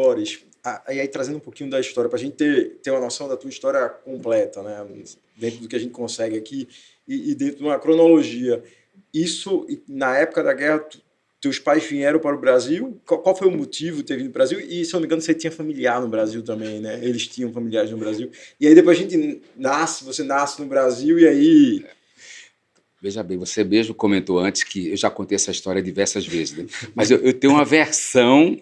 Boris, aí trazendo um pouquinho da história, para a gente ter uma noção da tua história completa, né? Dentro do que a gente consegue aqui e dentro de uma cronologia. Isso, na época da guerra, teus pais vieram para o Brasil? Qual foi o motivo de ter vindo para o Brasil? E, se eu não me engano, você tinha familiar no Brasil também, né? Eles tinham familiares no Brasil. E aí depois a gente você nasce no Brasil e aí... Veja bem, você mesmo comentou antes que eu já contei essa história diversas vezes, né? Mas eu tenho uma versão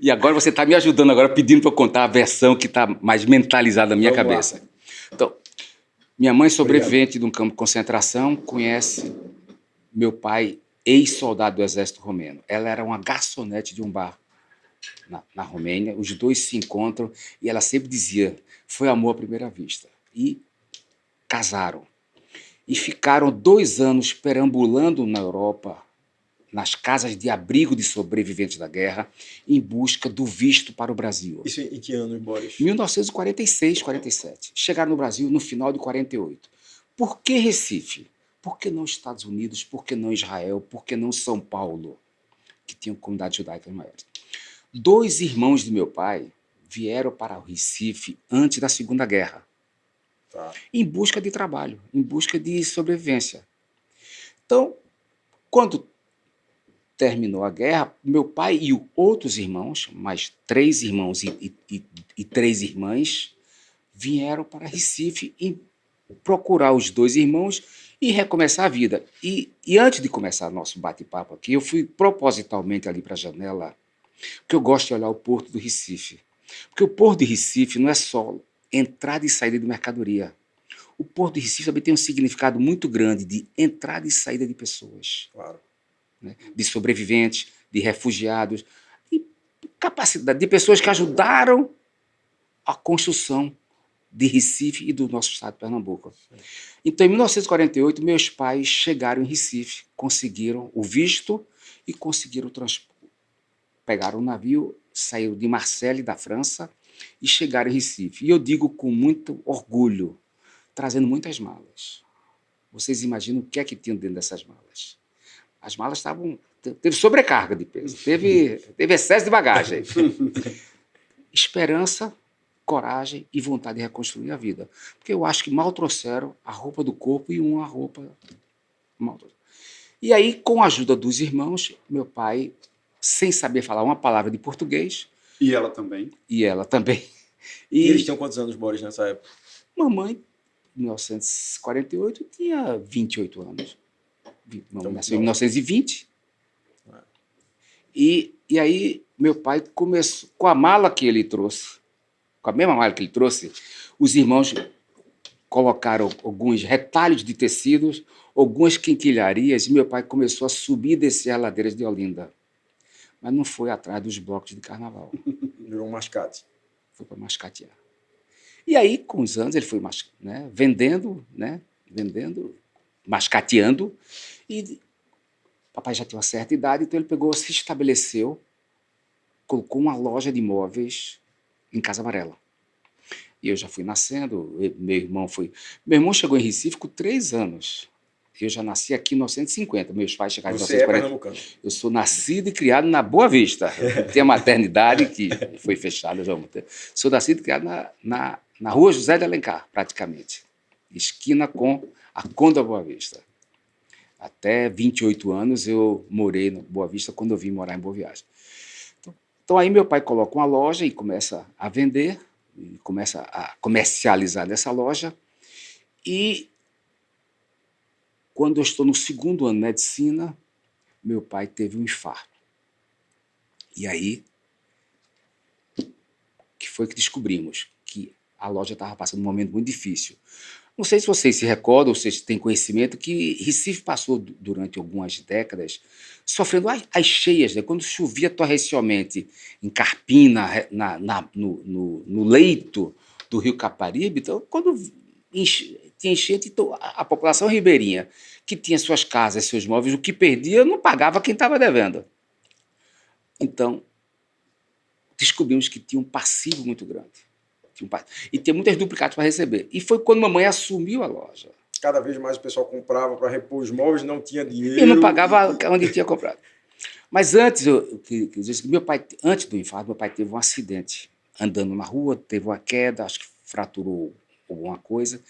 e agora você está me ajudando agora, pedindo para eu contar a versão que está mais mentalizada na minha cabeça. Então, minha mãe, sobrevivente de um campo de concentração, conhece meu pai, ex-soldado do exército romeno. Ela era uma garçonete de um bar na Romênia, os dois se encontram e ela sempre dizia, foi amor à primeira vista. E casaram. E ficaram 2 anos perambulando na Europa, nas casas de abrigo de sobreviventes da guerra, em busca do visto para o Brasil. Isso em que ano, Boris? 1946, 47. Chegaram no Brasil no final de 48. Por que Recife? Por que não Estados Unidos? Por que não Israel? Por que não São Paulo, que tinha comunidades judaicas maiores? 2 irmãos de meu pai vieram para o Recife antes da Segunda Guerra. Em busca de trabalho, em busca de sobrevivência. Então, quando terminou a guerra, meu pai e outros irmãos, mais 3 irmãos e 3 irmãs, vieram para Recife e procurar os 2 irmãos e recomeçar a vida. E antes de começar nosso bate-papo aqui, eu fui propositalmente ali para a janela, porque eu gosto de olhar o Porto do Recife. Porque o Porto de Recife não é só entrada e saída de mercadoria. O Porto de Recife também tem um significado muito grande de entrada e saída de pessoas. Claro. Né? De sobreviventes, de refugiados, de capacidade, de pessoas que ajudaram a construção de Recife e do nosso estado de Pernambuco. Então, em 1948, meus pais chegaram em Recife, conseguiram o visto e conseguiram pegaram o navio, saíram de Marseille, da França, e chegaram em Recife. E eu digo com muito orgulho, trazendo muitas malas. Vocês imaginam o que é que tinham dentro dessas malas? As malas estavam... Teve sobrecarga de peso, teve excesso de bagagem. Esperança, coragem e vontade de reconstruir a vida. Porque eu acho que mal trouxeram a roupa do corpo e uma roupa mal trouxeram. E aí, com a ajuda dos irmãos, meu pai, sem saber falar uma palavra de português... E ela também. E ela também. E eles tinham quantos anos, Boris, nessa época? Mamãe, em 1948, tinha 28 anos. Mamãe nasceu em 1920. E aí, meu pai começou, com a mala que ele trouxe, com a mesma mala que ele trouxe, os irmãos colocaram alguns retalhos de tecidos, algumas quinquilharias, e meu pai começou a subir e descer as ladeiras de Olinda. Mas não foi atrás dos blocos de carnaval. Virou um mascate. Foi para mascatear. E aí, com os anos, ele foi vendendo, mascateando, e papai já tinha uma certa idade, então ele pegou, se estabeleceu, colocou uma loja de imóveis em Casa Amarela. E eu já fui nascendo, meu irmão chegou em Recife com 3 anos. Eu já nasci aqui em 1950, meus pais chegaram em 1940. Eu sou nascido e criado na Boa Vista. Tem a maternidade que foi fechada já há muito tempo. Sou nascido e criado na rua José de Alencar, praticamente. Esquina com a Conda Boa Vista. Até 28 anos eu morei na Boa Vista quando eu vim morar em Boa Viagem. Então aí meu pai coloca uma loja e começa a vender, e começa a comercializar nessa loja. E quando eu estou no 2º ano de medicina, meu pai teve um infarto. E aí, que foi que descobrimos? Que a loja estava passando um momento muito difícil. Não sei se vocês se recordam, ou vocês têm conhecimento, que Recife passou, durante algumas décadas, sofrendo as cheias, né? Quando chovia torrencialmente em Carpina, no leito do rio Caparibe. Então, quando tinha enchente, então, a população ribeirinha, que tinha suas casas, seus móveis, o que perdia não pagava quem estava devendo. Então, descobrimos que tinha um passivo muito grande. E tinha muitas duplicatas para receber. E foi quando mamãe assumiu a loja. Cada vez mais o pessoal comprava para repor os móveis, não tinha dinheiro. E não pagava onde tinha comprado. Mas antes, meu pai, antes do infarto, meu pai teve um acidente andando na rua, teve uma queda, acho que fraturou alguma coisa.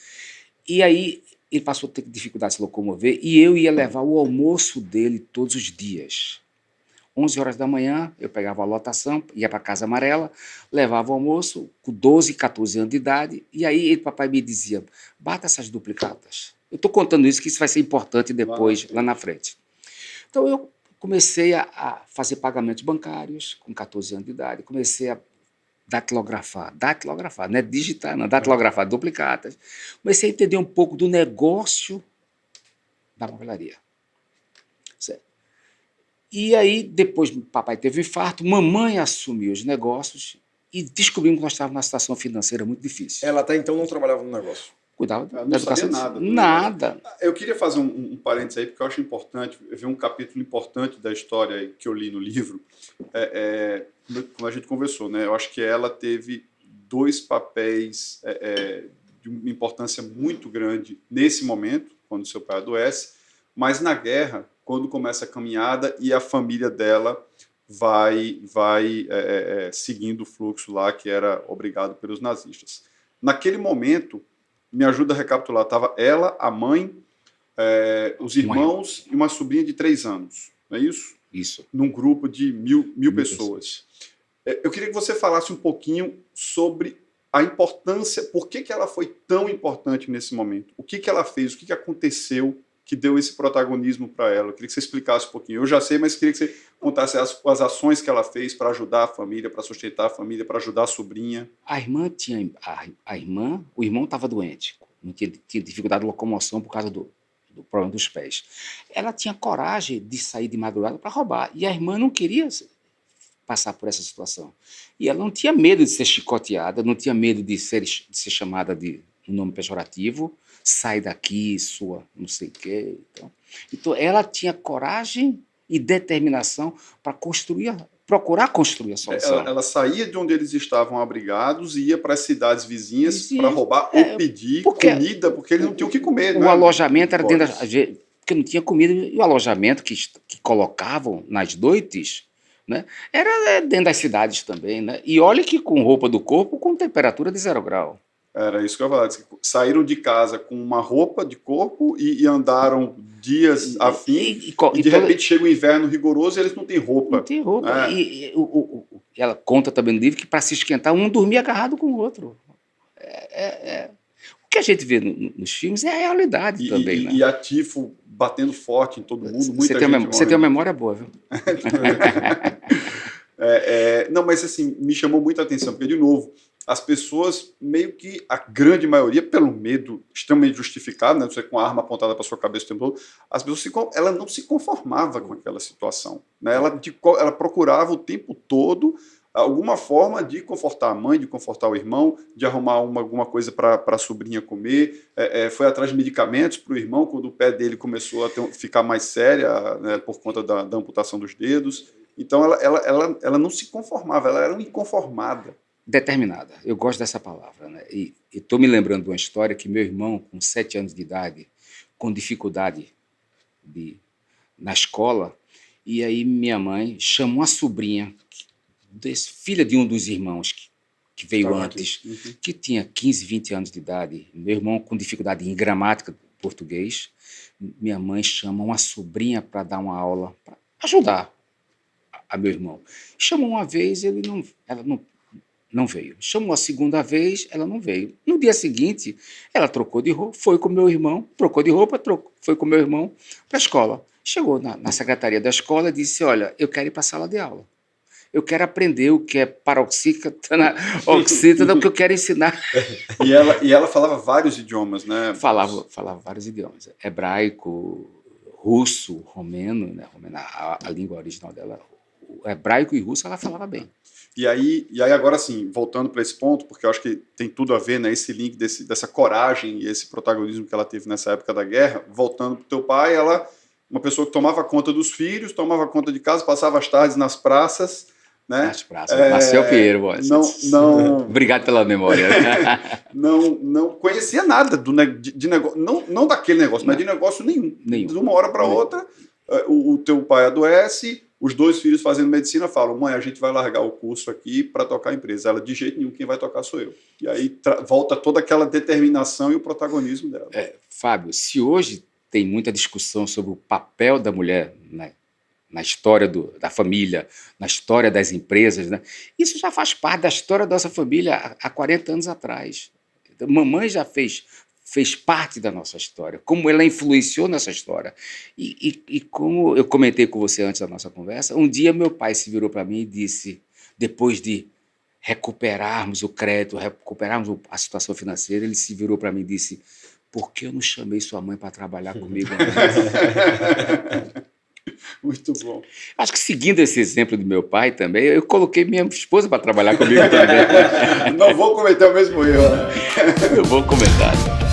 E aí ele passou a ter dificuldade de se locomover e eu ia levar o almoço dele todos os dias. 11 horas da manhã, eu pegava a lotação, ia para a Casa Amarela, levava o almoço com 12, 14 anos de idade, e aí papai me dizia, bata essas duplicatas. Eu estou contando isso, que isso vai ser importante depois, lá na frente. Então eu comecei a fazer pagamentos bancários com 14 anos de idade, comecei a datilografar, não é digitar, não, datilografar duplicatas. Comecei a entender um pouco do negócio da papelaria. Certo? E aí, depois, papai teve um infarto, mamãe assumiu os negócios e descobrimos que nós estávamos numa situação financeira muito difícil. Ela até então não trabalhava no negócio. Cuidava Eu da não sabia educação. nada. Nada. Eu queria fazer um parênteses aí, porque eu acho importante, ver um capítulo importante da história que eu li no livro, como a gente conversou, né? Eu acho que ela teve dois papéis de uma importância muito grande nesse momento, quando seu pai adoece, mas na guerra, quando começa a caminhada e a família dela vai seguindo o fluxo lá que era obrigado pelos nazistas. Naquele momento, me ajuda a recapitular, estava ela, a mãe, os irmãos e uma sobrinha de 3 anos, não é isso? Isso. Num grupo de mil pessoas. Eu queria que você falasse um pouquinho sobre a importância, por que ela foi tão importante nesse momento? O que ela fez, o que aconteceu que deu esse protagonismo para ela? Eu queria que você explicasse um pouquinho. Eu já sei, mas queria que você contasse as ações que ela fez para ajudar a família, para sustentar a família, para ajudar a sobrinha. A irmã tinha. O irmão estava doente, tinha dificuldade de locomoção por causa do problema dos pés. Ela tinha coragem de sair de madrugada para roubar. E a irmã não queria passar por essa situação. E ela não tinha medo de ser chicoteada, não tinha medo de ser chamada de um nome pejorativo. Sai daqui, sua não sei o quê. Então, ela tinha coragem e determinação para procurar construir a solução. Ela saía de onde eles estavam abrigados e ia para as cidades vizinhas para roubar ou pedir comida, porque eles não tinham o que comer. O alojamento era dentro porque não tinha comida, e o alojamento que colocavam nas noites, né, era dentro das cidades também. Né? E olha que com roupa do corpo, com temperatura de 0 grau. Era isso que eu ia falar. Saíram de casa com uma roupa de corpo e andaram dias a fim, e de repente chega o inverno rigoroso e eles não têm roupa. Não tem roupa. Ela conta também no livro que para se esquentar, um dormia agarrado com o outro. O que a gente vê nos filmes é a realidade também. Né? E a tifo batendo forte em todo mundo. Você tem uma memória boa, viu? Não, mas assim, me chamou muita atenção, porque, de novo, as pessoas, meio que a grande maioria, pelo medo extremamente justificado, né, você com a arma apontada para sua cabeça o tempo todo, as pessoas ela não se conformava com aquela situação. Né? Ela procurava o tempo todo alguma forma de confortar a mãe, de confortar o irmão, de arrumar alguma coisa para a sobrinha comer. Foi atrás de medicamentos para o irmão quando o pé dele começou a ficar mais séria, né, por conta da amputação dos dedos. Então ela não se conformava, ela era uma inconformada. Determinada. Eu gosto dessa palavra. Né? E estou me lembrando de uma história que meu irmão, com 7 anos de idade, com dificuldade na escola, e aí minha mãe chamou uma sobrinha, filha de um dos irmãos que veio antes, que tinha 15, 20 anos de idade, meu irmão com dificuldade em gramática português, minha mãe chama uma sobrinha para dar uma aula, para ajudar a meu irmão. Chamou uma vez, ela não veio. Chamou a segunda vez, ela não veio. No dia seguinte, ela trocou de roupa, foi com meu irmão, trocou de roupa, foi com meu irmão para a escola. Chegou na secretaria da escola e disse, olha, eu quero ir para a sala de aula. Eu quero aprender o que é paroxítona, oxítona, o que eu quero ensinar. E ela falava vários idiomas, né? Falava vários idiomas. Hebraico, russo, romeno, né? A língua original dela, o hebraico e russo, ela falava bem. E aí agora, assim, voltando para esse ponto, porque eu acho que tem tudo a ver, né, esse link dessa coragem e esse protagonismo que ela teve nessa época da guerra, voltando para o teu pai, ela, uma pessoa que tomava conta dos filhos, tomava conta de casa, passava as tardes nas praças, né? Nas praças, Marcel Pinheiro, não. Obrigado pela memória. não conhecia nada de negócio, não daquele negócio, mas de negócio nenhum. De uma hora para outra, o teu pai adoece, os 2 filhos fazendo medicina falam: mãe, a gente vai largar o curso aqui para tocar a empresa. Ela: de jeito nenhum, quem vai tocar sou eu. E aí volta toda aquela determinação e o protagonismo dela. Fábio, se hoje tem muita discussão sobre o papel da mulher na história da família, na história das empresas, né? Isso já faz parte da história da nossa família há 40 anos atrás. Mamãe já fez parte da nossa história, como ela influenciou nessa história. E como eu comentei com você antes da nossa conversa, um dia meu pai se virou para mim e disse, depois de recuperarmos o crédito, recuperarmos a situação financeira, ele se virou para mim e disse: por que eu não chamei sua mãe para trabalhar comigo? Muito bom. Acho que seguindo esse exemplo do meu pai também, eu coloquei minha esposa para trabalhar comigo também. Não vou cometer o mesmo erro. Eu vou comentar.